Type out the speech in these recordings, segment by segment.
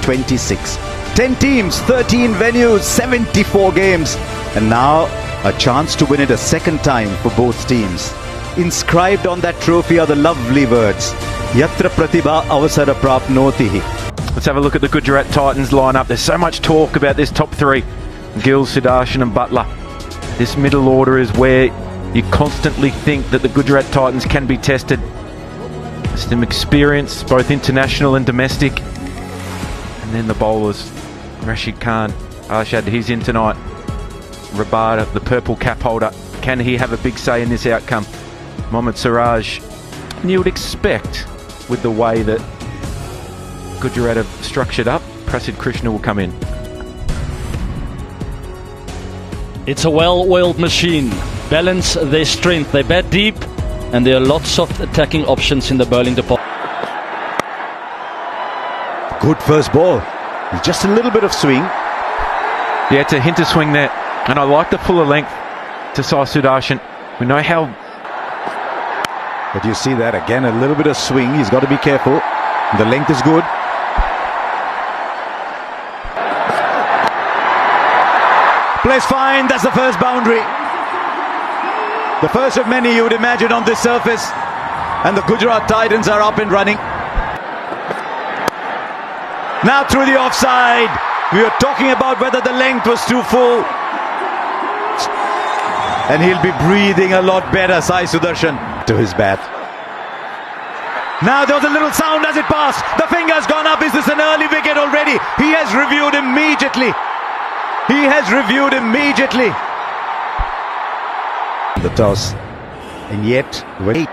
26. 10 teams, 13 venues, 74 games. And now a chance to win it a second time for both teams. Inscribed on that trophy are the lovely words, Yatra Pratibha Avasara Prapnotihi. Let's have a look at the Gujarat Titans lineup. There's so much talk about this top three. Gill, Sudarshan and Butler. This middle order is where you constantly think that the Gujarat Titans can be tested. Some experience, both international and domestic. And then the bowlers, Rashid Khan, Arshad, he's in tonight. Rabada, the purple cap holder. Can he have a big say in this outcome? Mohammad Siraj. And you would expect, with the way that Gujarat have structured up, Prasid Krishna will come in. It's a well-oiled machine. Balance their strength. They bat deep and there are lots of attacking options in the bowling department. Good first ball. Just a little bit of swing. Yeah, it's a hint of swing there. And I like the fuller length to Sai Sudarshan. We know how... But you see that again, a little bit of swing. He's got to be careful. The length is good. Plays fine. That's the first boundary. The first of many you would imagine on this surface. And the Gujarat Titans are up and running. Now through the offside. We were talking about whether the length was too full. And he'll be breathing a lot better, Sai Sudarshan, to his bat. Now there was a little sound as it passed. The finger's gone up. Is this an early wicket already? He has reviewed immediately. He has reviewed immediately. The toss. And yet, wait.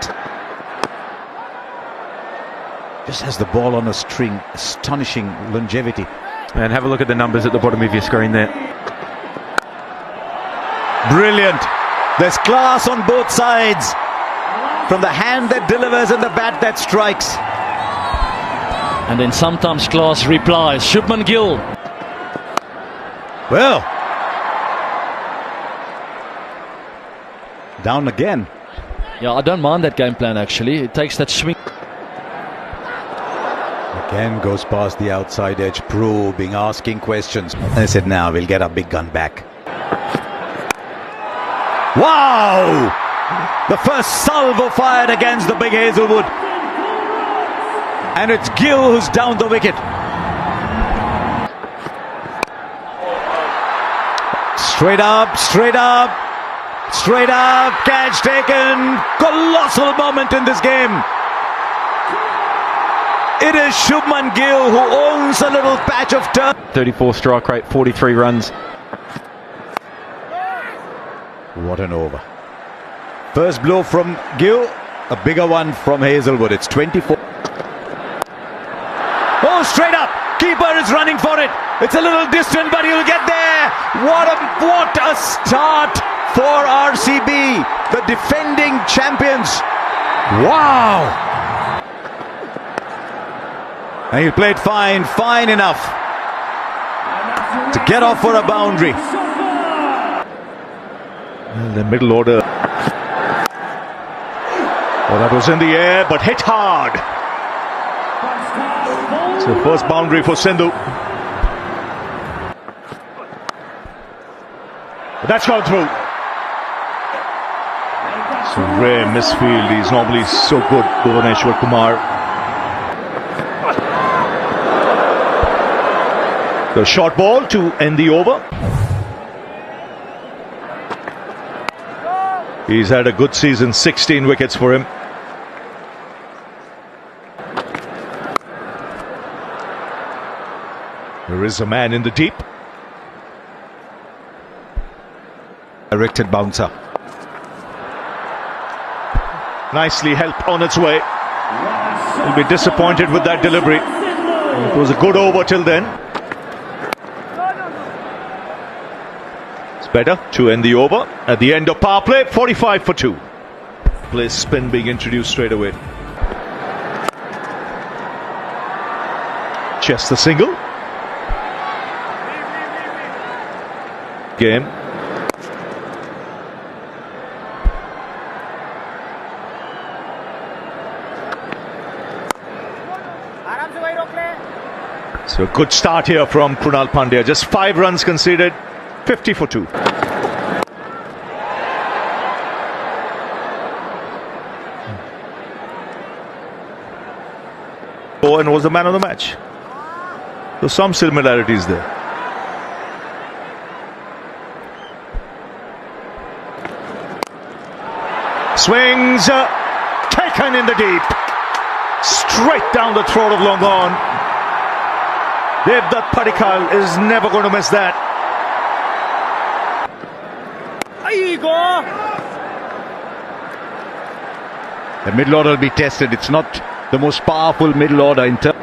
Just has the ball on a string. Astonishing longevity. And have a look at the numbers at the bottom of your screen there. Brilliant. There's class on both sides. From the hand that delivers and the bat that strikes. And then sometimes class replies. Shubman Gill. Well. Down again. Yeah, I don't mind that game plan actually. It takes that swing. Again goes past the outside edge, probing, asking questions. And I said, now we'll get our big gun back. Wow! The first salvo fired against the big Hazelwood. And it's Gill who's down the wicket. Straight up, straight up, straight up, catch taken. Colossal moment in this game. It is Shubman Gill who owns a little patch of turf. 34 strike rate, 43 runs. What an over. First blow from Gill, a bigger one from Hazelwood. It's 24. Oh, straight up. Keeper is running for it. It's a little distant, but he'll get there. What a start for RCB, the defending champions. Wow. And he played fine enough to get off for a boundary. In the middle order. Well, that was in the air, but hit hard. So first boundary for Sindhu. But that's gone through. So rare misfield. He's normally so good, Bhuvaneshwar Kumar. The short ball to end the over. He's had a good season, 16 wickets for him. There is a man in the deep. Directed bouncer. Nicely helped on its way. He'll be disappointed with that delivery. It was a good over till then. It's better to end the over at the end of power play. 45 for 2. Play spin being introduced straight away. Chest the single. Game. So a good start here from Krunal Pandya. Just 5 runs conceded, 50 for 2. And was the man of the match. So some similarities there. Swings, taken in the deep. Straight down the throat of long on. Devdutt Padikkal is never going to miss that. The middle order will be tested. It's not the most powerful middle order in terms.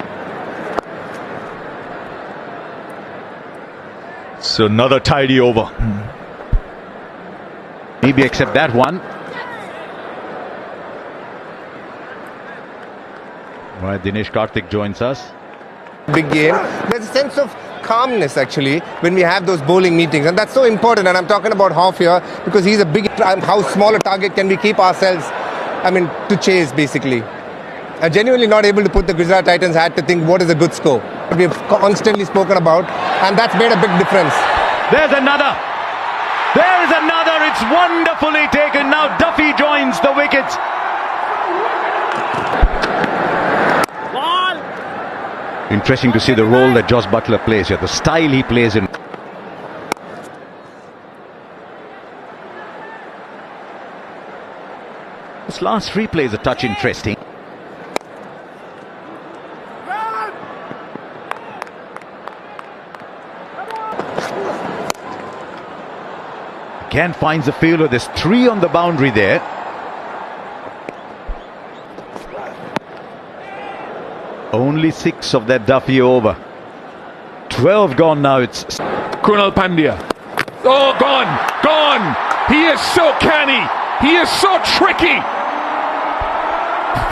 So another tidy over. Maybe accept that one. Right, Dinesh Karthik joins us. Big game. There's a sense of calmness actually when we have those bowling meetings, and that's so important. And I'm talking about Hoff here because he's a big. How small a target can we keep ourselves? I mean, to chase basically. I'm genuinely not able to put the Gujarat Titans hat to think what is a good score. We've constantly spoken about, and that's made a big difference. There's another. There is another. It's wonderfully taken. Now Duffy joins the wickets. Interesting to see the role that Josh Buttler plays here, the style he plays in. This last replay is a touch interesting. Again finds the fielder. There's 3 on the boundary there. Only 6 of that Duffy over. 12 gone now. It's Krunal Pandya. Oh, gone! Gone! He is so canny! He is so tricky!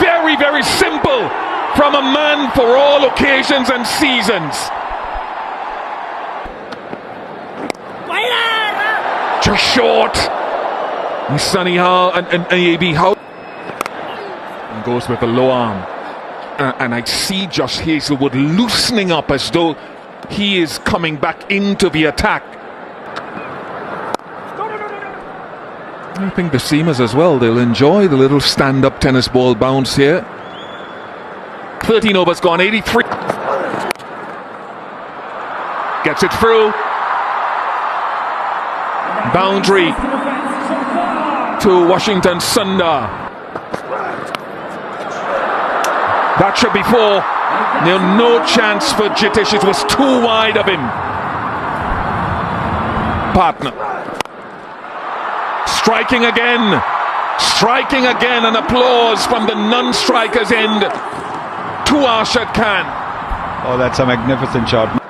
Very, very simple from a man for all occasions and seasons. Just short. And Sunny Howe and AB Howe. And goes with a low arm. And I see Josh Hazlewood loosening up as though he is coming back into the attack. I think the seamers as well, they'll enjoy the little stand-up tennis ball bounce here. 13 overs gone, 83. Gets it through. Boundary to Washington Sundar. That should be 4. No chance for Jitish. It was too wide of him. Partner. Striking again. Striking again. And applause from the non-strikers end to Arshad Khan. oh, that's a magnificent shot.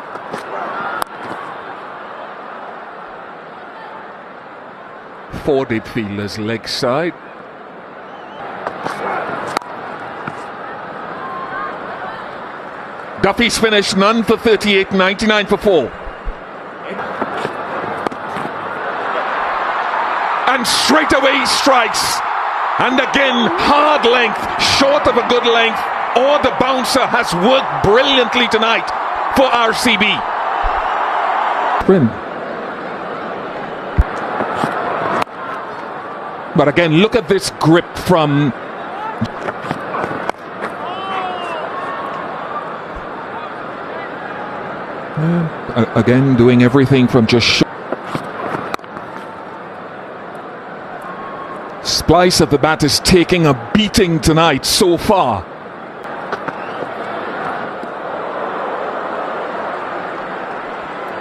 Four deep fielders leg side. Duffy's finished, none for 38, 99 for 4. And straight away he strikes. And again, hard length, short of a good length. Or the bouncer has worked brilliantly tonight for RCB. But again, look at this grip from again, doing everything from just splice of the bat is taking a beating tonight so far.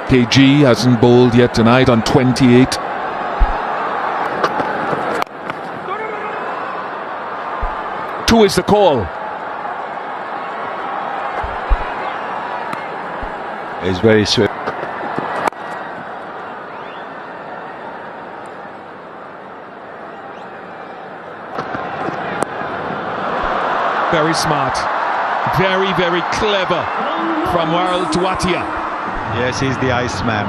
KG hasn't bowled yet tonight on 28. Two is the call. It's very swift. Very smart. Very, very clever from Warel Tuatia. Yes, he's the Iceman.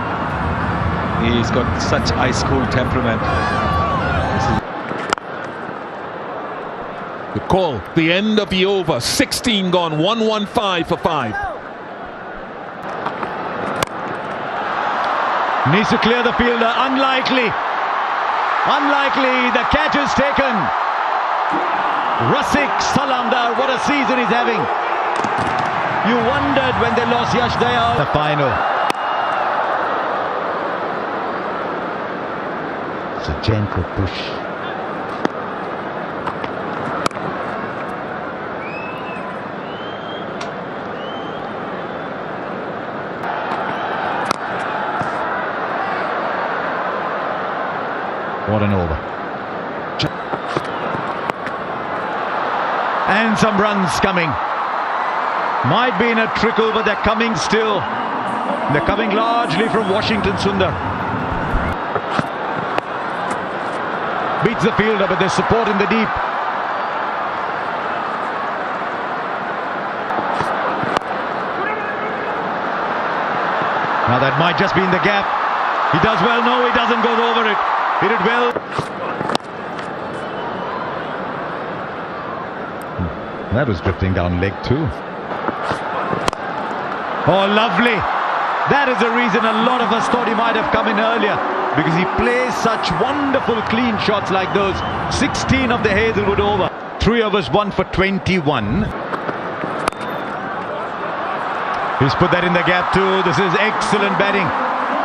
He's got such ice-cool temperament. The call, the end of the over, 16 gone, 115 for 5. Needs to clear the fielder. Unlikely. Unlikely. The catch is taken. Rasik Salamdar, what a season he's having. You wondered when they lost Yash Dayal. The final. It's a gentle push. What an over. And some runs coming. Might be in a trickle, but they're coming still. They're coming largely from Washington Sundar. Beats the fielder, but there's support in the deep. Now that might just be in the gap. He does well. No, he doesn't go over it. He did well. That was drifting down leg too. Oh, lovely. That is the reason a lot of us thought he might have come in earlier, because he plays such wonderful clean shots like those. 16 of the Hazelwood over. 3 overs, 1 for 21. He's put that in the gap too. This is excellent batting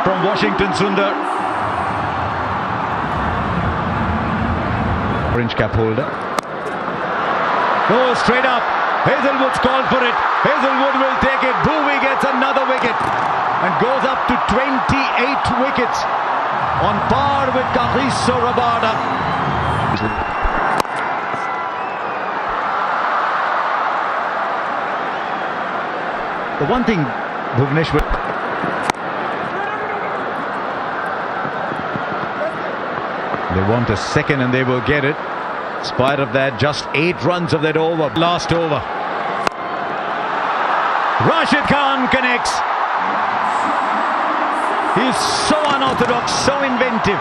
from Washington Sundar. Orange cap holder. Oh, straight up. Hazelwood's called for it. Hazelwood will take it. Bhuvi gets another wicket and goes up to 28 wickets, on par with Kagiso Rabada. The one thing Bhuvneshwar... They want a second and they will get it. In spite of that, just 8 runs of that over. Last over. Rashid Khan connects. He's so unorthodox, so inventive.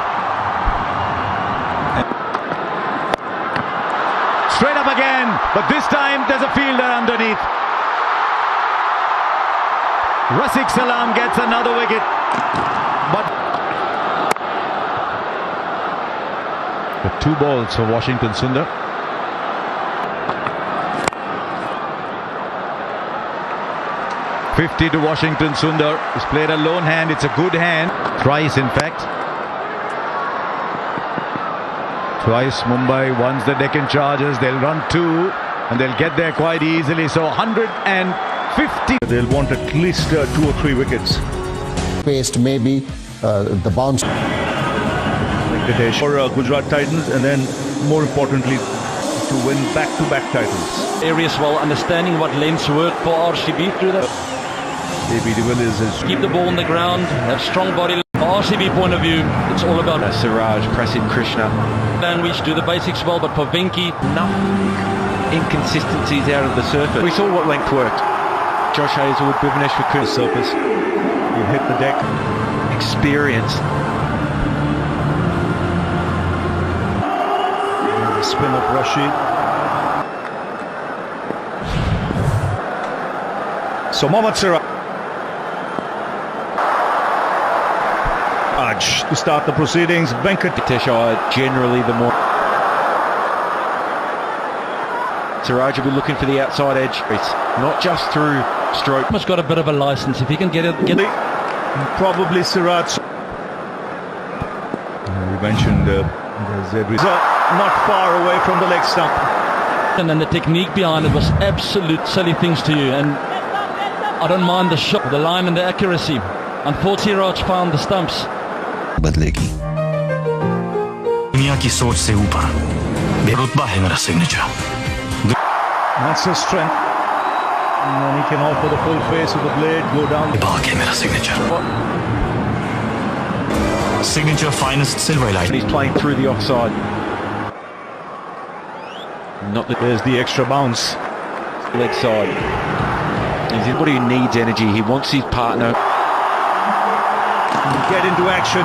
Straight up again, but this time there's a fielder underneath. Rasik Salam gets another wicket. But the 2 balls for Washington Sundar. .50 to Washington Sundar. He's played a lone hand. It's a good hand. Thrice, in fact. Twice Mumbai, once the Deccan Chargers. They'll run 2 and they'll get there quite easily. So 150. They'll want at least 2 or 3 wickets. Paced maybe the bounce. For Gujarat Titans, and then more importantly to win back-to-back titles. Areas well, understanding what lanes work for RCB through that. AB de Villiers is... Keep the ball on the ground, have strong body. From RCB point of view, it's all about Siraj, Prasid Krishna. language, do the basics well, but for Venki, Enough inconsistencies out of the surface. We saw what length worked. Josh Hazelwood, Bhuvneshwar Kumar surface. You hit the deck. Experience. Spin of Rashid. So Mohammad Siraj to start the proceedings. Venkatesh generally the more. Siraj will be looking for the outside edge. It's not just through stroke. has got a bit of a license. If he can get it, Probably Siraj. We mentioned not far away from the leg stump. and then the technique behind it was absolute silly things to you. And I don't mind the shot, the line and the accuracy. Unfortunately, Raj found the stumps. बदलेगी दुनिया की सोच से ऊपर बेरुतबा है मेरा signature. That's his strength. And then he can offer the full face of the blade, go down. बाग है मेरा signature. Signature finest silver light. He's playing through the offside. Not that There's the extra bounce. leg side. He's anybody who needs energy. He wants his partner. Get into action.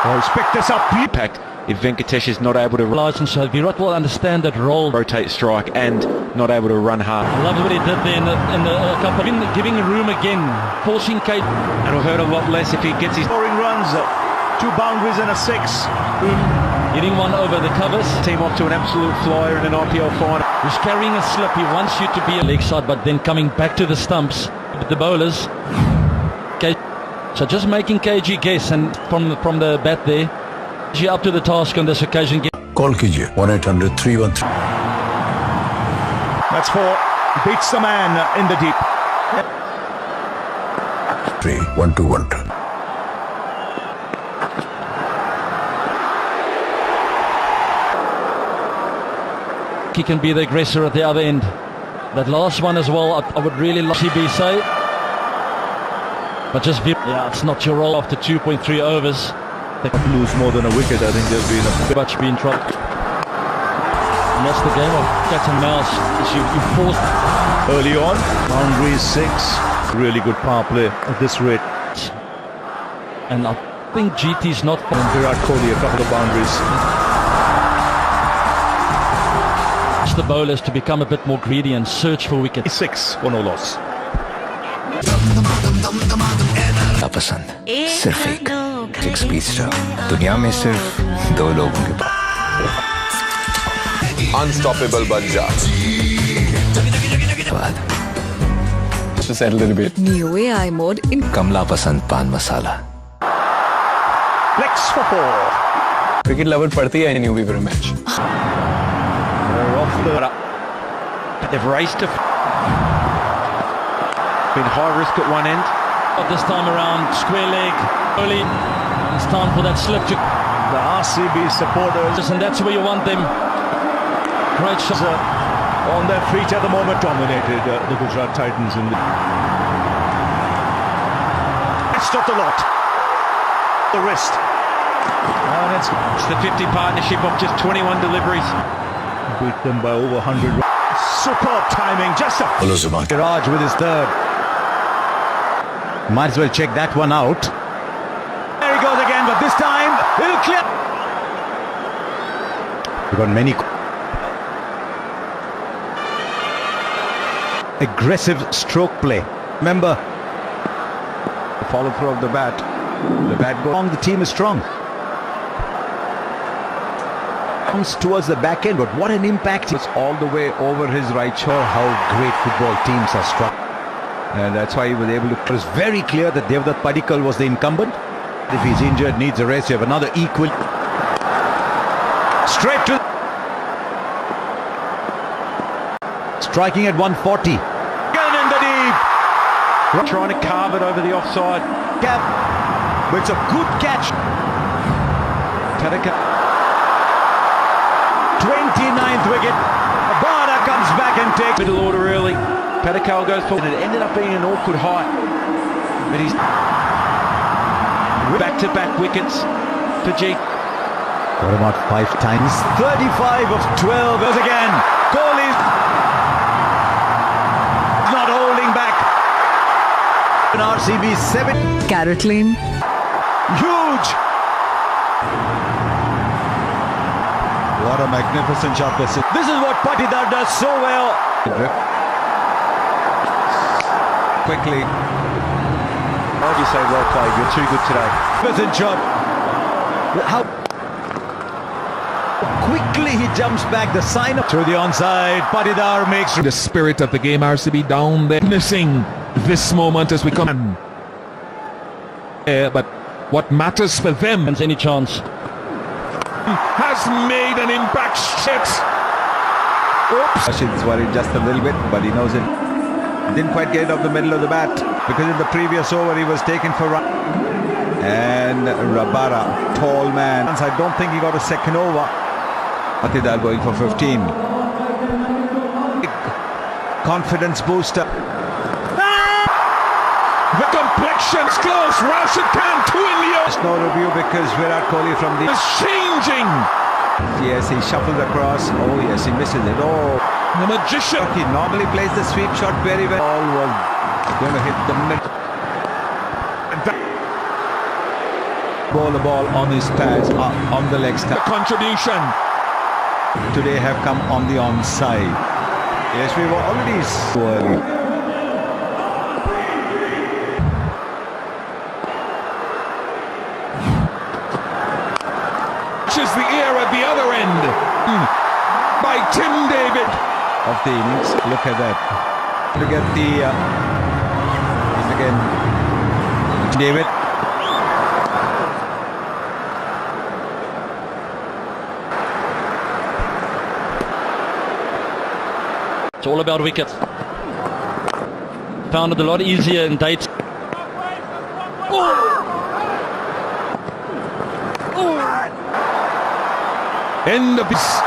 Oh, he's picked this up. Impact if Venkatesh is not able to And so Virat will understand that role. rotate strike and not able to run hard. I love what he did there in the couple, giving room again, forcing Kate. It'll hurt a lot less if he gets his Scoring runs, 2 boundaries and a 6. Hitting one over the covers. team off to an absolute flyer in an IPL final. Who's carrying a slip. He wants you to be a leg side, but then coming back to the stumps with the bowlers. So just making KG guess, and from the bat there, KG up to the task on this occasion. Call कीजिए 1-800-313. That's 4. Beats the man in the deep. 3-1-2-1. He can be the aggressor at the other end. That last one as well, I would really like RCB say. But just, yeah, it's not your role after 2.3 overs. They lose more than a wicket. I think they'll be in a Much be in trouble. And that's the game of cat and mouse. You force early on. Boundary 6. Really good power play at this rate. And I think GT's not. And Virat Kohli, a couple of boundaries. The bowlers to become a bit more greedy and search for wickets. 6 for no loss. पसंद सिर्फ एक 6 star दुनिया में सिर्फ 2 लोगों के पास unstoppable बन जा Just a little bit. New AI mode in कमला पसंद पान मसाला Flex for 4. Cricket lover पढ़ती है new viewer match They've raced to been high risk at one end. This time around, square leg, early. It's time for that slip to the RCB supporters, and that's where you want them. Great shot on their feet at the moment. Dominated the Gujarat Titans in the. It's not a lot. The wrist. And it's the 50 partnership of just 21 deliveries. Beat them by over 100. Superb timing. Just a. Raj with his third. Might as well check that one out. There he goes again, but this time he'll clear. We've got many aggressive stroke play. Remember, the follow through of the bat. The bat goes long. The team is strong. Comes towards the back end, but what an impact! It's all the way over his right shoulder. How great football teams are struck. And that's why he was able to. It was very clear that Devdutt Padikkal was the incumbent. If he's injured, needs a rest, you have another equal. Straight to. Striking at 140. Again in the deep. Trying to carve it over the offside. Gap. But it's a good catch. Tadaka. 29th wicket. Abada comes back and takes. Middle order early. Padikkal goes forward, and it ended up being an awkward height. But he's back-to-back wickets for G. Got him out 5 times. 35 of 12 goes again. Kohli's not holding back. An RCB 7. Carrot Lane. Huge. What a magnificent shot this is. This is what Patidar does so well. Quickly. Why do you say well played? You're too good today. Magnificent shot. How quickly he jumps back. The sign up through the onside. Patidar makes the spirit of the game. RCB down there, missing this moment as we come in. But what matters for them? Has any chance? Has made an impact. Shit. Oops. Rashid's worried just a little bit, but he knows it. Didn't quite get it off the middle of the bat because in the previous over he was taken for run. And Rabara, tall man. I don't think he got a second over. Patidar going for 15. Confidence booster. The complexion's close. Rashid Khan 2 in the There's no review because Virat Kohli from the. is changing. Yes, he shuffled across. Oh yes, he misses it. Oh. The magician. He normally plays the sweep shot very well. Ball was going to hit the mid. Ball the ball on his pads, on the leg stump. The contribution. Today have come on the onside. Yes, we were already so early. Is the air at the other end by Tim David of the innings. Look at that. To get the again David. It's all about wickets. Found it a lot easier in dates. End of this.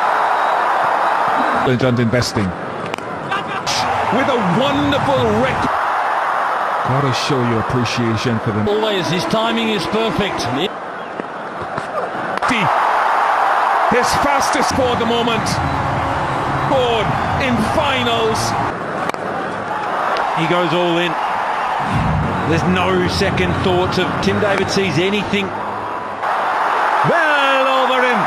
And investing with a wonderful record. Gotta show your appreciation for them. Always, his timing is perfect. His fastest for the moment. Board in finals. He goes all in. There's no second thoughts of Tim David sees anything. Well over him.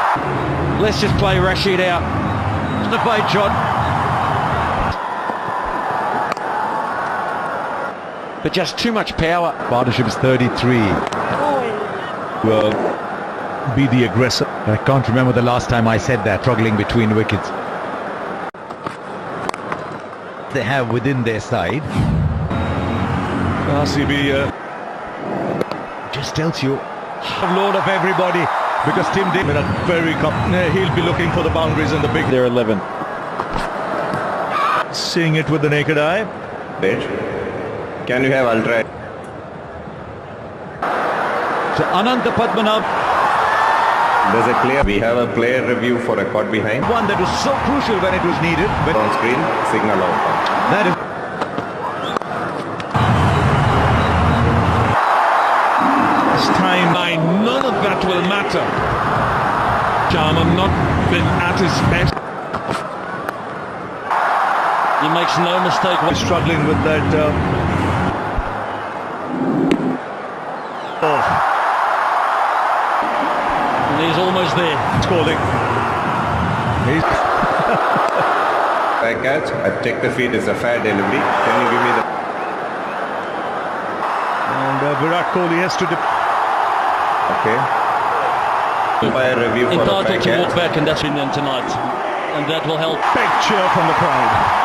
Let's just play Rashid out. It's the fight shot. But just too much power. Partnership is 33. Well, be the aggressor. I can't remember the last time I said that, struggling between wickets. They have within their side. RCB just tells you load of everybody, because Tim David he'll be looking for the boundaries and the big. They're 11. Seeing it with the naked eye. Can you have ultra? So Ananta Padmanabh. There's a player. We have a player review for a caught behind. One that was so crucial when it was needed. But on screen, signal out. That is. This time, none of that will matter. Sharma not been at his best. He makes no mistake. Struggling with that. And he's almost there. Calling. Fair catch. I check the feed is a fair delivery. Can you give me the? And Virat Kohli has to. Okay. Umpire review for a fair Entitled to catch. walk back, and that's been done tonight. And that will help. Big cheer from the crowd.